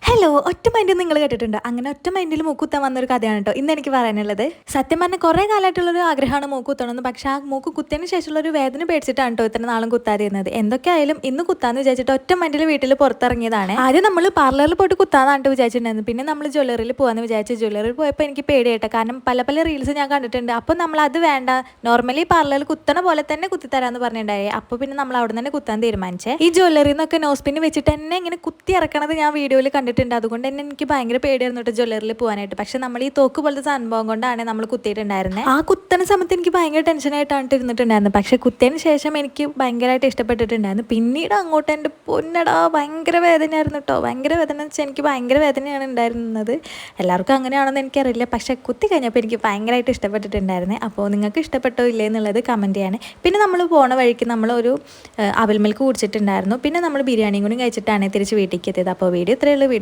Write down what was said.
Hello, ഒറ്റ mind നിങ്ങൾ കേട്ടിട്ടുണ്ട്. അങ്ങനെ ഒറ്റ മൈൻഡിൽ മൂക്കുത്താൻ വന്നൊരു കഥയാണ് കേട്ടോ ഇന്ന് എനിക്ക് പറയാനുള്ളത്. സത്യം പറഞ്ഞാൽ കുറേ കാലമായിട്ടുള്ളൊരു ആഗ്രഹമാണ് മൂക്ക് കുത്തണമെന്ന്. പക്ഷേ ആ മൂക്ക് കുത്തിയതിന് ശേഷമുള്ള ഒരു വേദന പേടിച്ചിട്ടാണ് കേട്ടോ ഇത്ര നാളും കുത്താതിരുന്നത്. എന്തൊക്കെയായാലും ഇന്ന് കുത്താന്ന് വിചാരിച്ചിട്ട് ഒറ്റ മൈൻഡിൽ വീട്ടിൽ പുറത്തിറങ്ങിയതാണ്. ആദ്യം നമ്മൾ പാർലറിൽ പോയിട്ട് കുത്താന്നാണ് വിചാരിച്ചിട്ടുണ്ടായിരുന്നു. പിന്നെ നമ്മൾ ജ്വല്ലറിയിൽ പോകാമെന്ന് വിചാരിച്ചു. ജ്വല്ലറിയിൽ പോയപ്പോൾ എനിക്ക് പേടിയായിട്ട്, കാരണം പല പല റീൽസ് ഞാൻ കണ്ടിട്ടുണ്ട്. അപ്പോൾ നമ്മൾ അത് വേണ്ട, നോർമലി പാർലറിൽ കുത്തണ പോലെ തന്നെ കുത്തിത്തരാമെന്ന് പറഞ്ഞിട്ടുണ്ടായി. അപ്പോൾ പിന്നെ നമ്മൾ അവിടെ നിന്ന് തന്നെ കുത്താൻ തീരുമാനിച്ചേ. ഈ ജ്വല്ലറിയിൽ നിന്നൊക്കെ നോസ്പിന് വെച്ചിട്ട് തന്നെ ഇങ്ങനെ കുത്തി ഇറക്കണത് ഞാൻ വീഡിയോയിൽ കണ്ടിട്ടുണ്ട്. അതുകൊണ്ട് തന്നെ എനിക്ക് ഭയങ്കര പേടിയായിരുന്നു കേട്ടോ ജ്വല്ലറിൽ പോകാനായിട്ട്. പക്ഷെ നമ്മൾ ഈ തോക്ക് പോലത്തെ സംഭവം കൊണ്ടാണ് നമ്മൾ കുത്തിയിട്ടുണ്ടായിരുന്നത്. ആ കുത്തണ സമയത്ത് എനിക്ക് ഭയങ്കര ടെൻഷനായിട്ടാണ് ഇരുന്നിട്ടുണ്ടായിരുന്നത്. പക്ഷെ കുത്തിയതിന് ശേഷം എനിക്ക് ഭയങ്കരമായിട്ട് ഇഷ്ടപ്പെട്ടിട്ടുണ്ടായിരുന്നു. പിന്നീട് അങ്ങോട്ട് എൻ്റെ പൊന്നടാ ഭയങ്കര വേദനയായിരുന്നു കേട്ടോ. ഭയങ്കര വേദന വെച്ചാൽ എനിക്ക് ഭയങ്കര വേദനയാണ് ഉണ്ടായിരുന്നത്. എല്ലാവർക്കും അങ്ങനെയാണെന്ന് എനിക്കറിയില്ല. പക്ഷെ കുത്തി കഴിഞ്ഞപ്പോൾ എനിക്ക് ഭയങ്കരമായിട്ട് ഇഷ്ടപ്പെട്ടിട്ടുണ്ടായിരുന്നു. അപ്പോൾ നിങ്ങൾക്ക് ഇഷ്ടപ്പെട്ടോ ഇല്ലേ എന്നുള്ളത് കമൻറ്റ് ചെയ്യാണ്. പിന്നെ നമ്മൾ പോണ വഴിക്ക് നമ്മളൊരു അവൽ മിൽക്ക് കുടിച്ചിട്ടുണ്ടായിരുന്നു. പിന്നെ നമ്മൾ ബിരിയാണിയും കൂടി കഴിച്ചിട്ടാണ് തിരിച്ച് വീട്ടിലേക്ക് എത്തിയത്. അപ്പോൾ വീഡിയോ ഇത്രയേ ഉള്ളൂ. വീഡിയോ